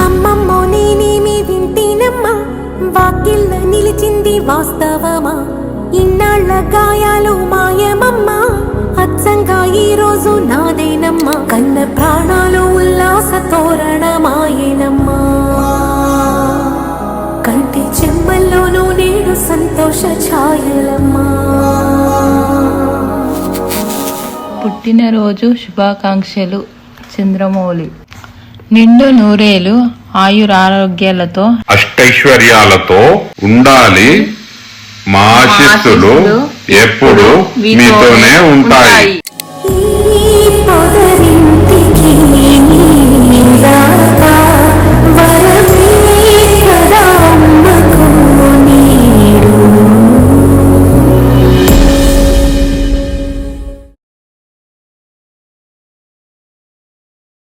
అమ్మమ్మో నేనేమి వింటేనమ్మా, వాకిళ్ళ నిలిచింది వాస్తవమా, ఇన్నాళ్ల గాయాలు మాయమమ్మా, అచ్చంగా ఈ రోజు నాదేనమ్మా, కన్న ప్రాణాలు ఉల్లాస తోరణమాయేనమ్మా, కంటి చెమ్మల్లోనూ నేడు సంతోష ఛాయలమ్మా. పుట్టినరోజు శుభాకాంక్షలు చంద్రమౌళి. నిండు నూరేలు ఆయురారోగ్యాలతో అష్టైశ్వర్యాలతో ఉండాలి. మా ఆశీస్సులు ఎప్పుడు మీతోనే ఉంటాయి.